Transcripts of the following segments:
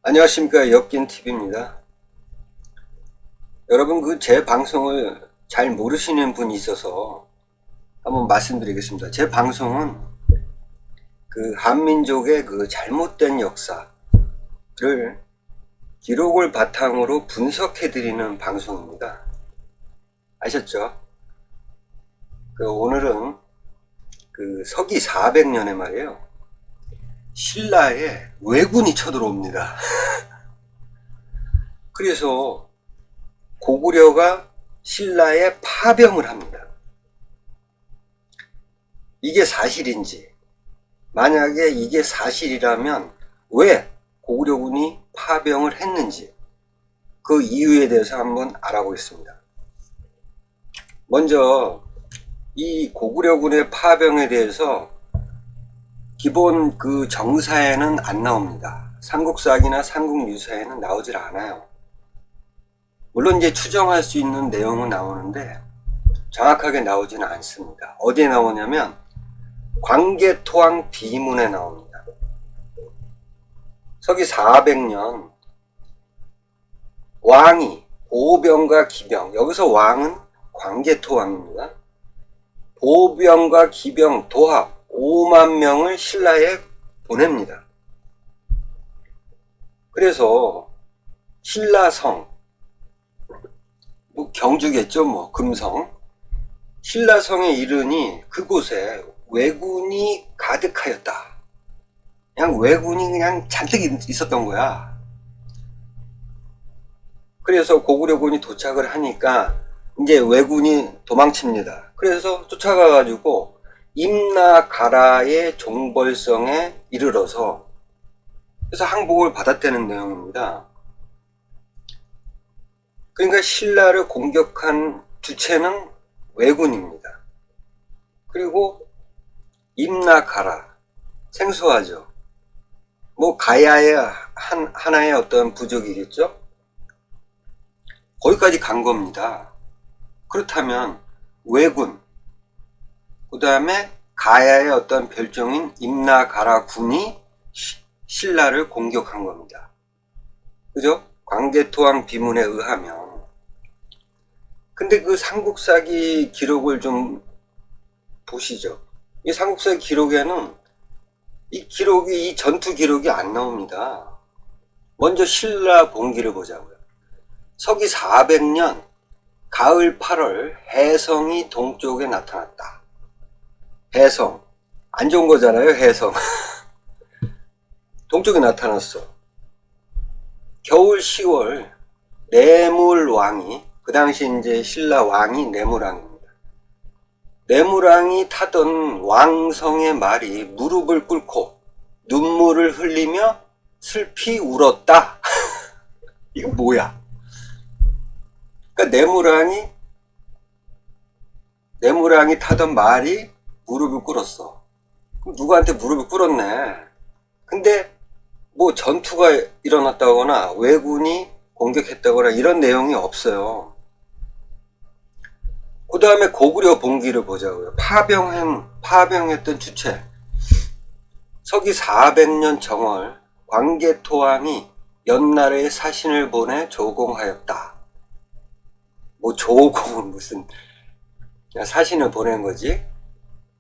안녕하십니까. 엮인TV입니다. 여러분 제 방송을 잘 모르시는 분이 있어서 한번 말씀드리겠습니다. 제 방송은 한민족의 잘못된 역사를 기록을 바탕으로 분석해드리는 방송입니다. 아셨죠? 오늘은 서기 400년에 말이에요. 신라에 왜군이 쳐들어옵니다. 그래서 고구려가 신라에 파병을 합니다. 이게 사실인지, 만약에 이게 사실이라면 왜 고구려군이 파병을 했는지 그 이유에 대해서 한번 알아보겠습니다. 먼저 이 고구려군의 파병에 대해서 기본 정사에는 안 나옵니다. 삼국사기나 삼국유사에는 나오질 않아요. 물론 이제 추정할 수 있는 내용은 나오는데 정확하게 나오지는 않습니다. 어디에 나오냐면 광개토왕 비문에 나옵니다. 서기 400년 왕이 보병과 기병, 여기서 왕은 광개토왕입니다. 보병과 기병 도합 5만 명을 신라에 보냅니다. 그래서 신라성, 경주겠죠, 금성. 신라성에 이르니 그곳에 왜군이 가득하였다. 그냥 왜군이 그냥 잔뜩 있었던 거야. 그래서 고구려군이 도착을 하니까 이제 왜군이 도망칩니다. 그래서 쫓아가가지고 임나가라의 종벌성에 이르러서 그래서 항복을 받았다는 내용입니다. 그러니까 신라를 공격한 주체는 왜군입니다. 그리고 임나가라, 생소하죠. 가야의 하나의 어떤 부족이겠죠. 거기까지 간 겁니다. 그렇다면 왜군, 그 다음에 가야의 어떤 별종인 임나가라 군이 신라를 공격한 겁니다. 그죠? 광개토왕 비문에 의하면. 근데 삼국사기 기록을 좀 보시죠. 이 삼국사기 기록에는 이 전투 기록이 안 나옵니다. 먼저 신라 본기를 보자고요. 서기 400년 가을 8월 해성이 동쪽에 나타났다. 해성, 안 좋은 거잖아요, 해성. 동쪽에 나타났어. 겨울 10월 내물왕이, 그 당시 이제 신라 왕이 내물왕입니다. 내물왕이 타던 왕성의 말이 무릎을 꿇고 눈물을 흘리며 슬피 울었다. 이거 뭐야? 그러니까 내물왕이 타던 말이 무릎을 꿇었어. 그럼 누구한테 무릎을 꿇었네. 근데 전투가 일어났다거나 왜군이 공격했다거나 이런 내용이 없어요. 그 다음에 고구려 본기를 보자고요. 파병했던 주체. 서기 400년 정월 광개토왕이 연나라에 사신을 보내 조공하였다. 조공은 무슨 사신을 보낸 거지.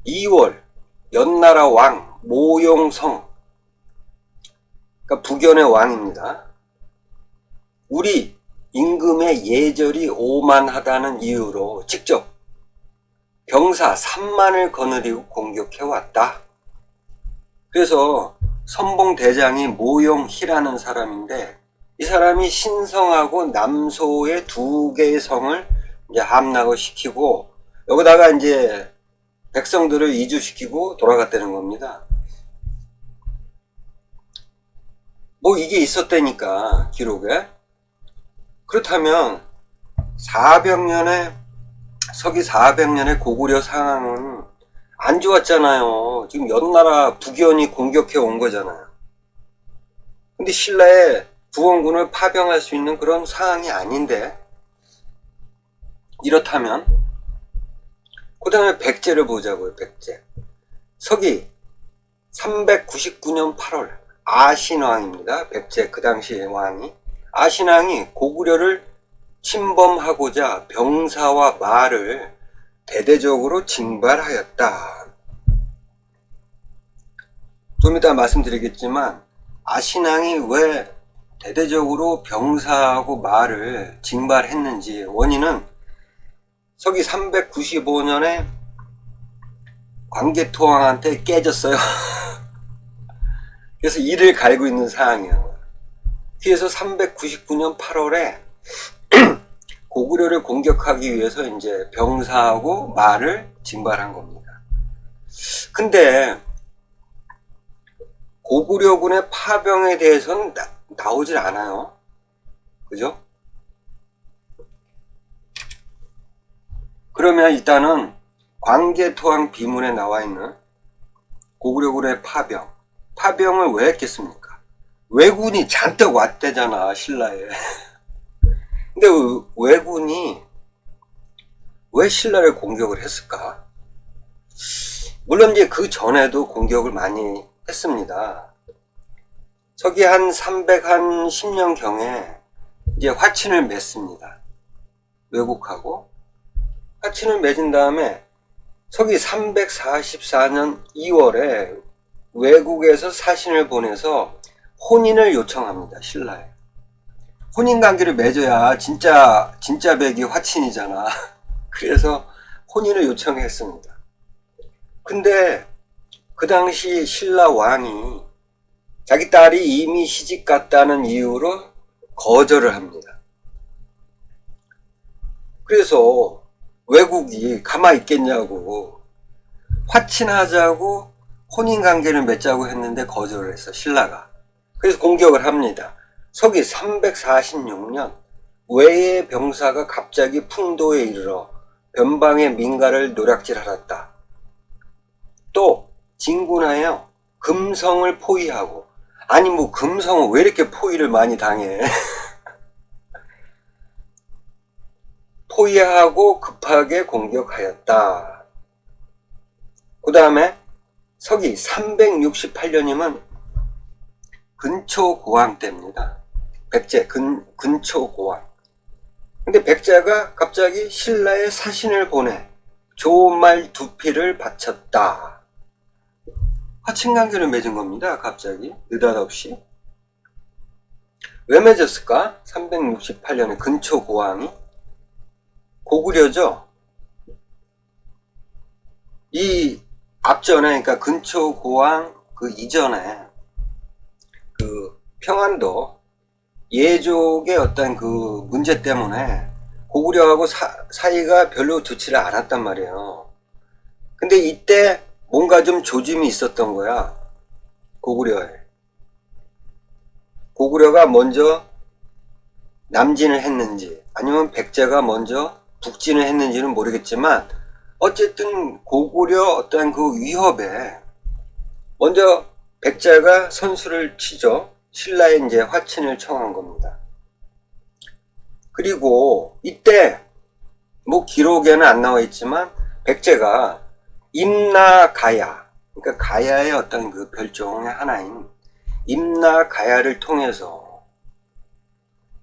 2월 연나라 왕 모용성, 그러니까 북연의 왕입니다. 우리 임금의 예절이 오만하다는 이유로 직접 병사 3만을 거느리고 공격해왔다. 그래서 선봉대장이 모용희라는 사람인데, 이 사람이 신성하고 남소의 2개의 성을 이제 함락을 시키고 여기다가 이제 백성들을 이주시키고 돌아갔다는 겁니다. 이게 있었다니까, 기록에. 그렇다면 서기 400년의 고구려 상황은 안 좋았잖아요. 지금 연나라 북연이 공격해 온 거잖아요. 근데 신라의 부원군을 파병할 수 있는 그런 상황이 아닌데, 이렇다면 그 다음에 백제를 보자고요. 백제. 서기 399년 8월 아신왕입니다. 백제 그 당시의 왕이. 아신왕이 고구려를 침범하고자 병사와 말을 대대적으로 징발하였다. 좀 이따 말씀드리겠지만 아신왕이 왜 대대적으로 병사하고 말을 징발했는지 원인은 서기 395년에 광개토왕한테 깨졌어요. 그래서 이를 갈고 있는 상황이에요. 그래서 399년 8월에 고구려를 공격하기 위해서 이제 병사하고 말을 징발한 겁니다. 근데 고구려군의 파병에 대해서는 나오질 않아요. 그죠? 그러면 일단은 광개토왕 비문에 나와 있는 고구려군의 파병을 왜 했겠습니까? 왜군이 잔뜩 왔대잖아, 신라에. 근데 왜군이 왜 신라를 공격을 했을까? 물론 이제 그 전에도 공격을 많이 했습니다. 서기 한 310년경에 이제 화친을 맺습니다. 왜국하고 화친을 맺은 다음에 서기 344년 2월에 외국에서 사신을 보내서 혼인을 요청합니다. 신라에. 혼인관계를 맺어야 진짜 백이 화친이잖아. 그래서 혼인을 요청했습니다. 근데 그 당시 신라 왕이 자기 딸이 이미 시집갔다는 이유로 거절을 합니다. 그래서 외국이 가만히 있겠냐고 화친하자고 혼인관계를 맺자고 했는데 거절을 했어, 신라가. 그래서 공격을 합니다. 서기 346년 외의 병사가 갑자기 풍도에 이르러 변방의 민가를 노략질하였다. 또 진군하여 금성을 포위하고, 아니 뭐 금성은 왜 이렇게 포위를 많이 당해. 포위하고 급하게 공격하였다. 그 다음에 서기 368년이면 근초고왕 때입니다. 백제 근초고왕. 근데 백제가 갑자기 신라에 사신을 보내 좋은 말 2필을 바쳤다. 화친관계를 맺은 겁니다. 갑자기 느닷없이. 왜 맺었을까? 368년에 근초고왕이 고구려죠. 이 앞전에, 그러니까 근초고왕 그 이전에 그 평안도 예족의 어떤 그 문제 때문에 고구려하고 사이가 별로 좋지를 않았단 말이에요. 근데 이때 뭔가 좀 조짐이 있었던 거야. 고구려에. 고구려가 먼저 남진을 했는지 아니면 백제가 먼저 북진을 했는지는 모르겠지만 어쨌든 고구려 어떤 그 위협에 먼저 백제가 선수를 치죠. 신라에 이제 화친을 청한 겁니다. 그리고 이때 뭐 기록에는 안 나와 있지만 백제가 임나가야, 그러니까 가야의 어떤 그 별종의 하나인 임나가야를 통해서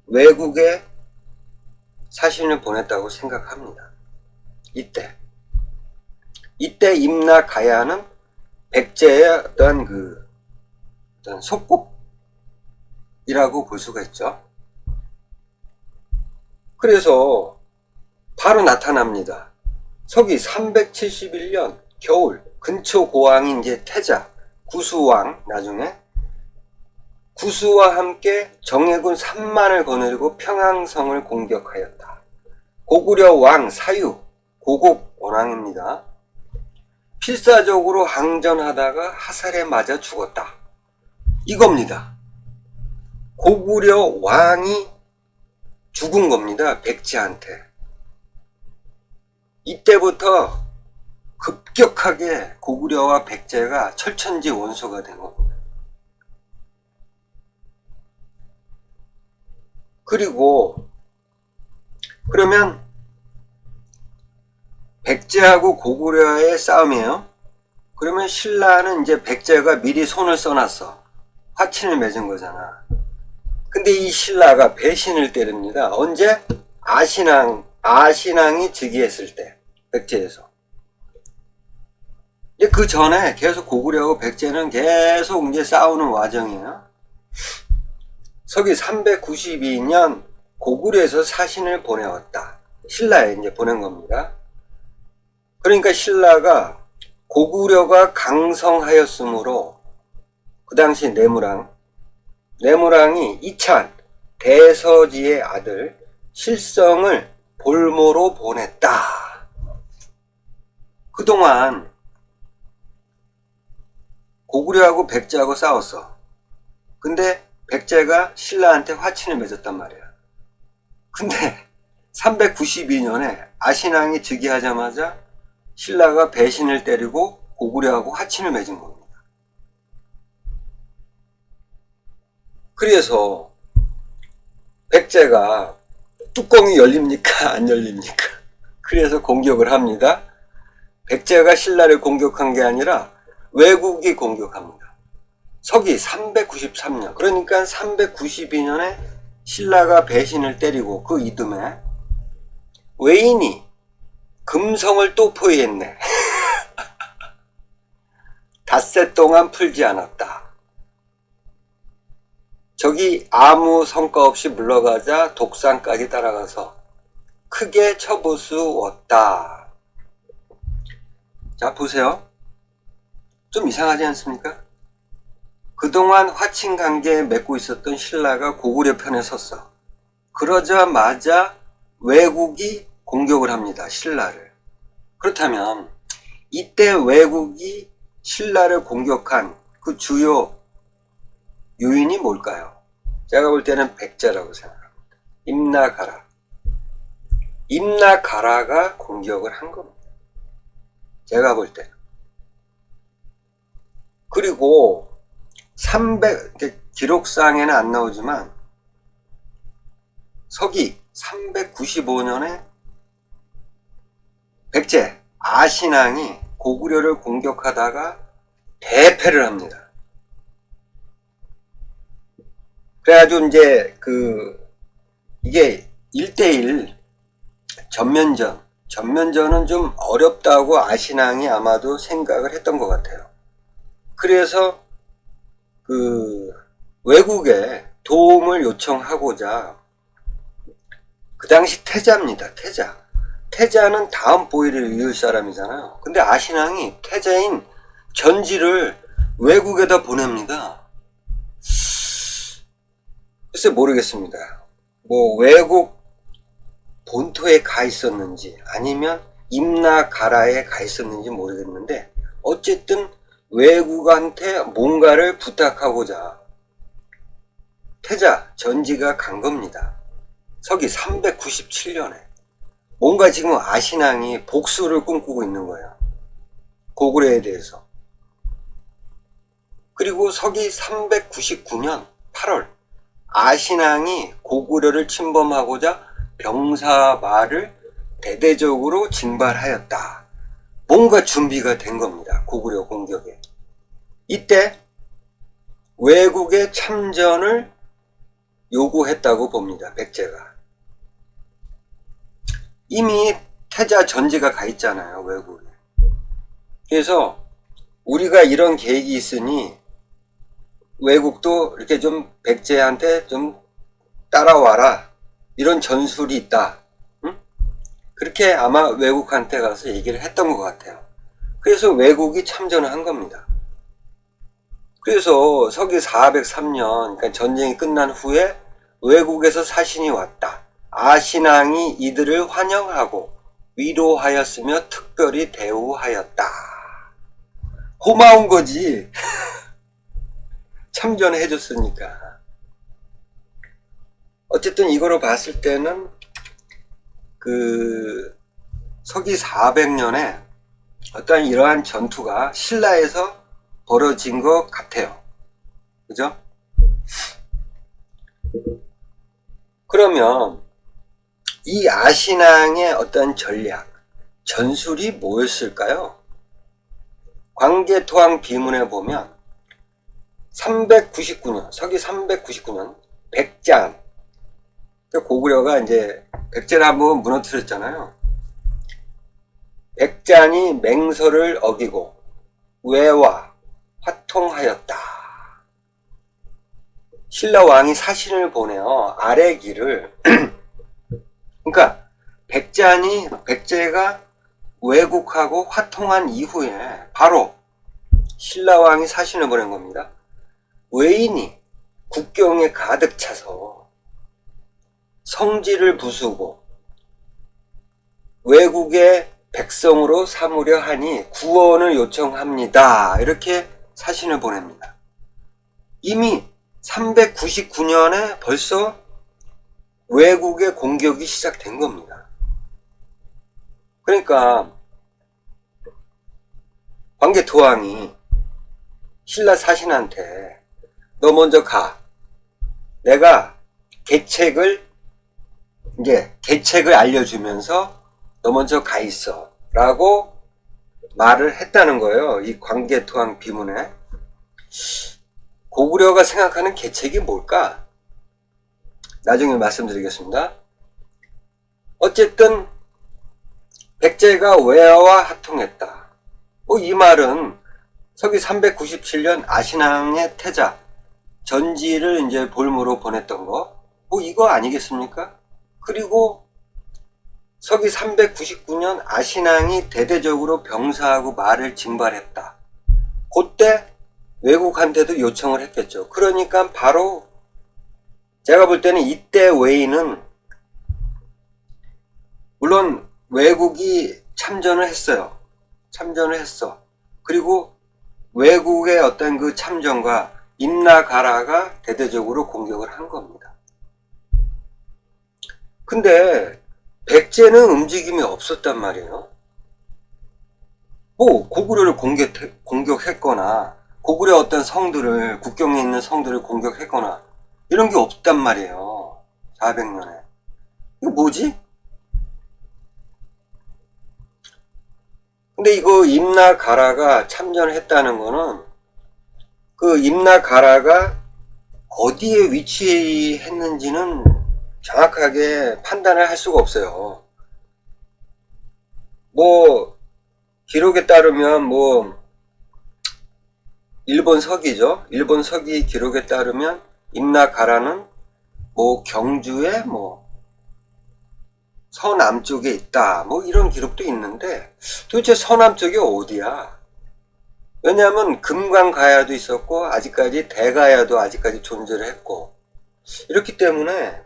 외국에 사신을 보냈다고 생각합니다. 이때 임나가야는 백제의 어떤 속국이라고 볼 수가 있죠. 그래서 바로 나타납니다. 서기 371년 겨울 근초고왕이 이제 태자 구수왕, 나중에 구수와 함께 정예군 3만을 거느리고 평양성을 공격하였다. 고구려 왕 사유, 고곡 원왕입니다. 필사적으로 항전하다가 화살에 맞아 죽었다. 이겁니다. 고구려 왕이 죽은 겁니다. 백제한테. 이때부터 급격하게 고구려와 백제가 철천지 원소가 된 겁니다. 그리고 그러면 백제하고 고구려의 싸움이에요. 그러면 신라는 이제 백제가 미리 손을 써놨어. 화친을 맺은 거잖아. 근데 이 신라가 배신을 때립니다. 언제? 아신앙이 즉위했을 때, 백제에서. 이제 그 전에 계속 고구려하고 백제는 계속 이제 싸우는 과정이에요. 서기 392년 고구려에서 사신을 보내왔다. 신라에 이제 보낸 겁니다. 그러니까 신라가 고구려가 강성하였으므로 그 당시 내무랑이 이찬 대서지의 아들 실성을 볼모로 보냈다. 그동안 고구려하고 백제하고 싸웠어. 근데 백제가 신라한테 화친을 맺었단 말이야. 근데 392년에 아신앙이 즉위하자마자 신라가 배신을 때리고 고구려하고 화친을 맺은 겁니다. 그래서 백제가 뚜껑이 열립니까? 안 열립니까? 그래서 공격을 합니다. 백제가 신라를 공격한 게 아니라 외국이 공격합니다. 서기 393년, 그러니까 392년에 신라가 배신을 때리고 그 이듬해 외인이 금성을 또 포위했네. 닷새 동안 풀지 않았다. 적이 아무 성과 없이 물러가자 독산까지 따라가서 크게 쳐부수었다. 자, 보세요. 좀 이상하지 않습니까? 그동안 화친 관계에 맺고 있었던 신라가 고구려 편에 섰어. 그러자마자 외국이 공격을 합니다. 신라를. 그렇다면 이때 외국이 신라를 공격한 그 주요 요인이 뭘까요? 제가 볼 때는 백제라고 생각합니다. 임나가라가 공격을 한 겁니다. 제가 볼 때. 그리고 기록상에는 안 나오지만 서기 395년에 백제 아신앙이 고구려를 공격하다가 대패를 합니다. 그래가지고 이제 이게 1대1 전면전은 좀 어렵다고 아신앙이 아마도 생각을 했던 것 같아요. 그래서 외국에 도움을 요청하고자 그 당시 태자입니다. 태자는 다음 보위를 이을 사람이잖아요. 근데 아신앙이 태자인 전지를 외국에다 보냅니다. 글쎄 모르겠습니다. 뭐 외국 본토에 가 있었는지 아니면 임나가라에 가 있었는지 모르겠는데 어쨌든 외국한테 뭔가를 부탁하고자 태자 전지가 간 겁니다. 서기 397년에 뭔가 지금 아신앙이 복수를 꿈꾸고 있는 거예요. 고구려에 대해서. 그리고 서기 399년 8월 아신앙이 고구려를 침범하고자 병사말을 대대적으로 징발하였다. 뭔가 준비가 된 겁니다. 고구려 공격에. 이때 외국의 참전을 요구했다고 봅니다. 백제가. 이미 태자 전지가 가 있잖아요. 외국에. 그래서 우리가 이런 계획이 있으니 외국도 이렇게 좀 백제한테 좀 따라와라. 이런 전술이 있다. 응? 그렇게 아마 외국한테 가서 얘기를 했던 것 같아요. 그래서 외국이 참전을 한 겁니다. 그래서 서기 403년, 그러니까 전쟁이 끝난 후에 외국에서 사신이 왔다. 아신앙이 이들을 환영하고 위로하였으며 특별히 대우하였다. 고마운 거지. 참전해 줬으니까. 어쨌든 이거로 봤을 때는 서기 400년에 어떤 이러한 전투가 신라에서 벌어진 것 같아요. 그죠? 그러면 이 아신앙의 어떤 전략, 전술이 뭐였을까요? 광개토항 비문에 보면 399년, 서기 399년, 백제한. 고구려가 이제 백제를 한번 무너뜨렸잖아요. 백제한이 맹서를 어기고 외와 화통하였다. 신라왕이 사신을 보내어 아래기를 그러니까 백제가 왜국하고 화통한 이후에 바로 신라왕이 사신을 보낸 겁니다. 외인이 국경에 가득 차서 성지를 부수고 외국의 백성으로 삼으려 하니 구원을 요청합니다. 이렇게 사신을 보냅니다. 이미 399년에 벌써 외국의 공격이 시작된 겁니다. 그러니까 광개토왕이 신라 사신한테 너 먼저 가. 내가 계책을 알려주면서 너 먼저 가 있어. 라고 말을 했다는 거예요. 이 광개토왕 비문에. 고구려가 생각하는 계책이 뭘까? 나중에 말씀드리겠습니다. 어쨌든 백제가 외와 하통했다. 이 말은 서기 397년 아신왕의 태자 전지를 이제 볼모로 보냈던 거, 이거 아니겠습니까? 그리고 서기 399년 아신왕이 대대적으로 병사하고 말을 징발했다. 그때 외국한테도 요청을 했겠죠. 그러니까 바로 제가 볼 때는 이때 외인은 물론 외국이 참전을 했어요. 참전을 했어. 그리고 외국의 어떤 그 참전과 임나가라가 대대적으로 공격을 한 겁니다. 근데 백제는 움직임이 없었단 말이에요. 고구려를 공격했거나 고구려 어떤 성들을, 국경에 있는 성들을 공격했거나 이런 게 없단 말이에요. 400년에. 이거 뭐지? 근데 이거 임나가라가 참전을 했다는 거는 그 임나가라가 어디에 위치했는지는 정확하게 판단을 할 수가 없어요. 기록에 따르면 일본 서기죠. 일본 서기 기록에 따르면 임나가라는 경주의 서남쪽에 있다. 이런 기록도 있는데 도대체 서남쪽이 어디야? 왜냐하면 금강가야도 있었고 아직까지 대가야도 아직까지 존재를 했고 이렇기 때문에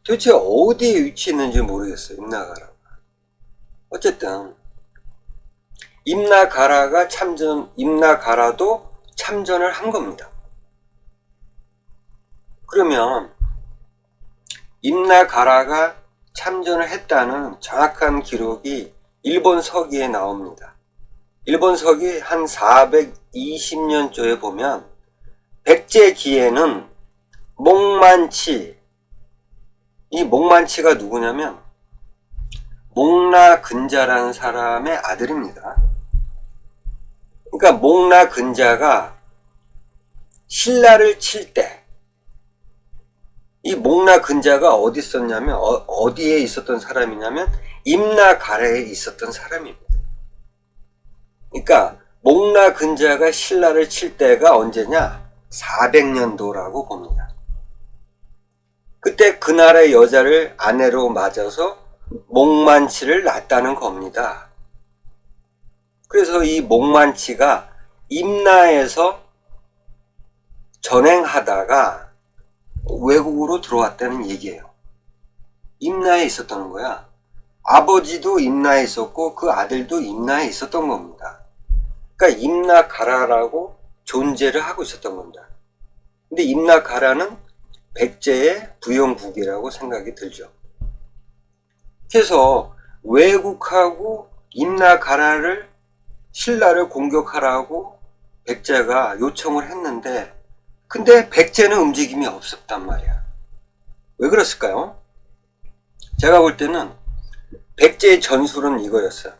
도대체 어디에 위치했는지 모르겠어요. 임나가라가. 어쨌든 임나가라도 참전을 한 겁니다. 그러면 임나가라가 참전을 했다는 정확한 기록이 일본 서기에 나옵니다. 일본 서기 한 420년조에 보면 백제 기에는 목만치, 이 목만치가 누구냐면 목라근자라는 사람의 아들입니다. 그러니까 목라근자가 신라를 칠 때 이 목라근자가 어디 있었냐면 어디에 있었던 사람이냐면 임나가라에 있었던 사람입니다. 그러니까 목라근자가 신라를 칠 때가 언제냐? 400년도라고 봅니다. 그때 그 나라의 여자를 아내로 맞아서 목만치를 낳았다는 겁니다. 그래서 이 목만치가 임나에서 전행하다가 외국으로 들어왔다는 얘기예요. 임나에 있었다는 거야. 아버지도 임나에 있었고 그 아들도 임나에 있었던 겁니다. 그러니까 임나가라라고 존재를 하고 있었던 겁니다. 근데 임나가라는 백제의 부영국이라고 생각이 들죠. 그래서 외국하고 임나가라를 신라를 공격하라고 백제가 요청을 했는데 근데 백제는 움직임이 없었단 말이야. 왜 그랬을까요? 제가 볼 때는 백제의 전술은 이거였어요.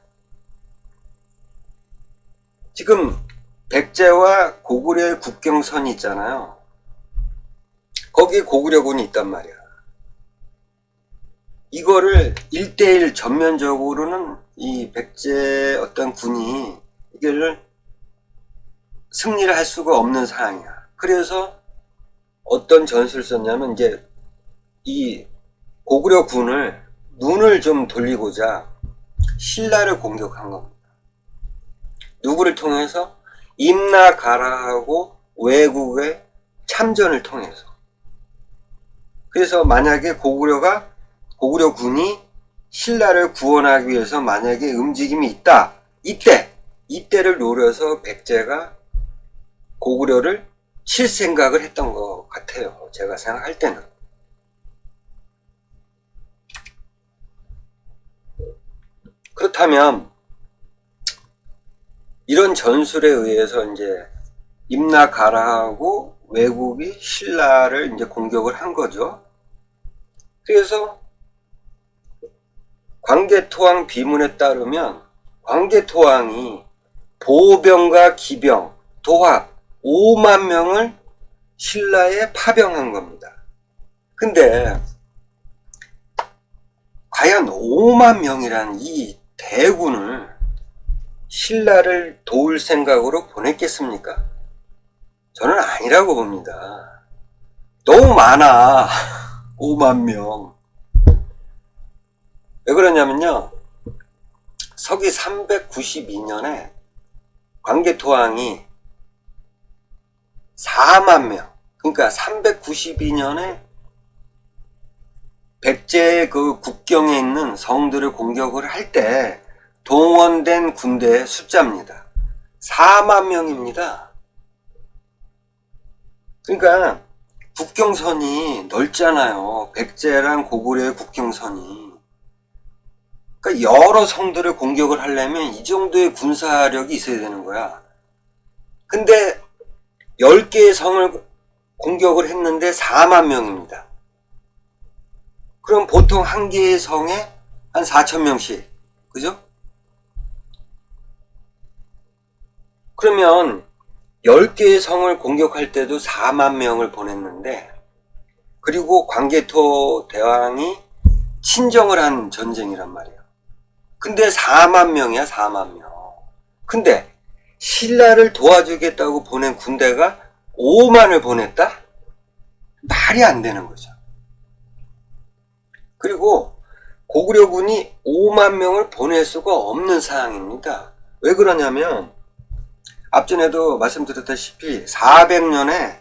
지금 백제와 고구려의 국경선이 있잖아요. 거기에 고구려군이 있단 말이야. 이거를 1대1 전면적으로는 이 백제 어떤 군이 이걸 승리를 할 수가 없는 상황이야. 그래서 어떤 전술을 썼냐면 이제 이 고구려 군을 눈을 좀 돌리고자 신라를 공격한 겁니다. 누구를 통해서? 임나가라하고 외국의 참전을 통해서. 그래서 만약에 고구려 군이 신라를 구원하기 위해서 만약에 움직임이 있다. 이때를 노려서 백제가 고구려를 칠 생각을 했던 것 같아요. 제가 생각할 때는. 그렇다면 이런 전술에 의해서 이제 임나가라하고 외국이 신라를 이제 공격을 한 거죠. 그래서 광개토왕 비문에 따르면 광개토왕이 보병과 기병, 도합 5만 명을 신라에 파병한 겁니다. 근데 과연 5만 명이란 이 대군을 신라를 도울 생각으로 보냈겠습니까? 저는 아니라고 봅니다. 너무 많아. 5만 명. 왜 그러냐면요. 서기 392년에 광개토왕이 4만 명, 그러니까 392년에 백제의 그 국경에 있는 성들을 공격을 할 때 동원된 군대의 숫자입니다. 4만 명입니다. 그러니까 국경선이 넓잖아요. 백제랑 고구려의 국경선이. 그러니까 여러 성들을 공격을 하려면 이 정도의 군사력이 있어야 되는 거야. 근데 10개의 성을 공격을 했는데 4만 명입니다. 그럼 보통 한 개의 성에 한 4천 명씩. 그죠? 그러면 10개의 성을 공격할 때도 4만 명을 보냈는데, 그리고 광개토 대왕이 친정을 한 전쟁이란 말이에요. 근데 4만 명이야, 4만 명. 근데 신라를 도와주겠다고 보낸 군대가 5만을 보냈다? 말이 안 되는 거죠. 그리고 고구려군이 5만 명을 보낼 수가 없는 상황입니다. 왜 그러냐면 앞전에도 말씀드렸다시피 400년에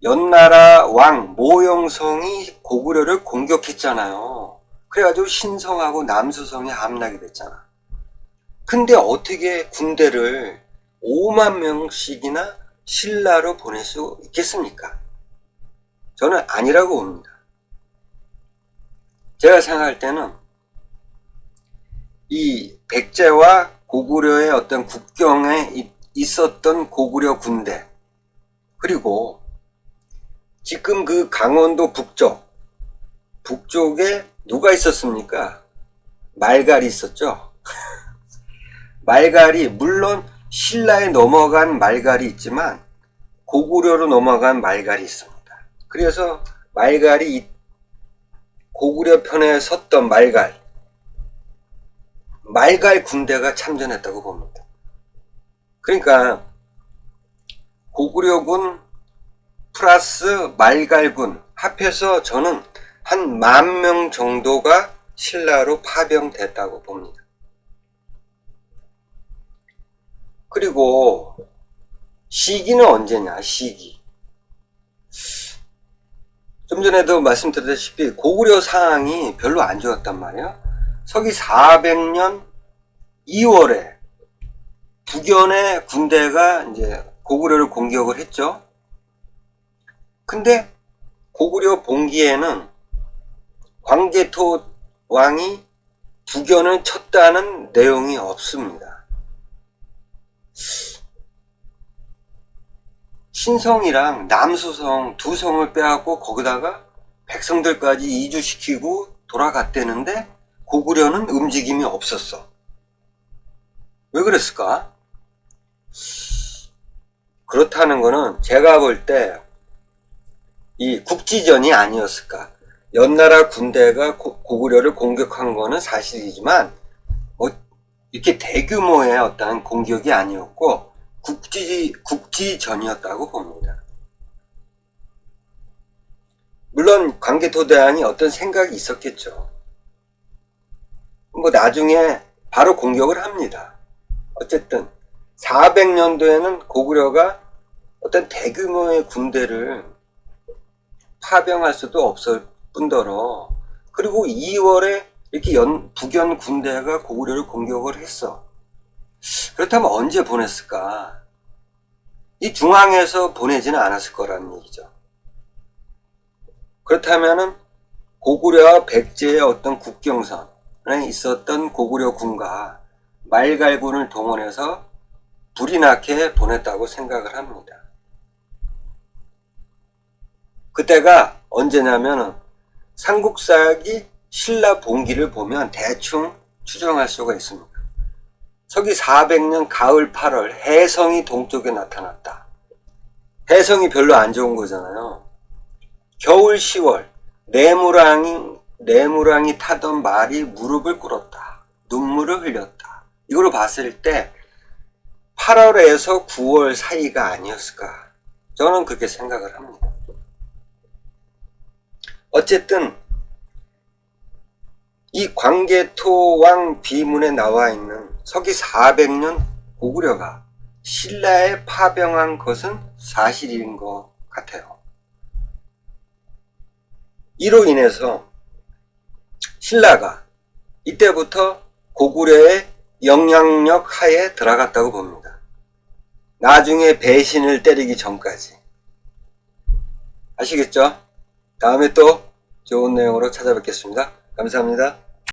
연나라 왕 모영성이 고구려를 공격했잖아요. 그래가지고 신성하고 남수성이 함락이 됐잖아. 근데 어떻게 군대를 5만 명씩이나 신라로 보낼 수 있겠습니까? 저는 아니라고 봅니다. 제가 생각할 때는 이 백제와 고구려의 어떤 국경에 있었던 고구려 군대, 그리고 지금 그 강원도 북쪽에 누가 있었습니까? 말갈이 있었죠. 말갈이, 물론 신라에 넘어간 말갈이 있지만 고구려로 넘어간 말갈이 있습니다. 그래서 말갈이 고구려 편에 섰던 말갈 군대가 참전했다고 봅니다. 그러니까 고구려군 플러스 말갈군 합해서 저는 한 10,000명 정도가 신라로 파병됐다고 봅니다. 그리고 시기는 언제냐? 시기. 좀 전에도 말씀드렸다시피 고구려 상황이 별로 안 좋았단 말이에요. 서기 400년 2월에 북연의 군대가 이제 고구려를 공격을 했죠. 근데 고구려 봉기에는 광개토 왕이 북연을 쳤다는 내용이 없습니다. 신성이랑 남수성 두 성을 빼앗고 거기다가 백성들까지 이주시키고 돌아갔대는데 고구려는 움직임이 없었어. 왜 그랬을까? 그렇다는 거는 제가 볼 때 이 국지전이 아니었을까. 연나라 군대가 고구려를 공격한 거는 사실이지만 이렇게 대규모의 어떤 공격이 아니었고 국지전이었다고 봅니다. 물론 광개토대왕이 어떤 생각이 있었겠죠. 뭐 나중에 바로 공격을 합니다. 어쨌든 400년도에는 고구려가 어떤 대규모의 군대를 파병할 수도 없을 뿐더러 그리고 2월에 이렇게 북연 군대가 고구려를 공격을 했어. 그렇다면 언제 보냈을까? 이 중앙에서 보내지는 않았을 거라는 얘기죠. 그렇다면은 고구려와 백제의 어떤 국경선에 있었던 고구려 군과 말갈군을 동원해서 불이 나게 보냈다고 생각을 합니다. 그때가 언제냐면은 삼국사기 신라 본기를 보면 대충 추정할 수가 있습니다. 서기 400년 가을 8월 해성이 동쪽에 나타났다. 해성이 별로 안 좋은 거잖아요. 겨울 10월 내무랑이 타던 말이 무릎을 꿇었다. 눈물을 흘렸다. 이걸 봤을 때 8월에서 9월 사이가 아니었을까. 저는 그렇게 생각을 합니다. 어쨌든 이 광개토왕 비문에 나와 있는 서기 400년 고구려가 신라에 파병한 것은 사실인 것 같아요. 이로 인해서 신라가 이때부터 고구려의 영향력 하에 들어갔다고 봅니다. 나중에 배신을 때리기 전까지. 아시겠죠? 다음에 또 좋은 내용으로 찾아뵙겠습니다. 감사합니다.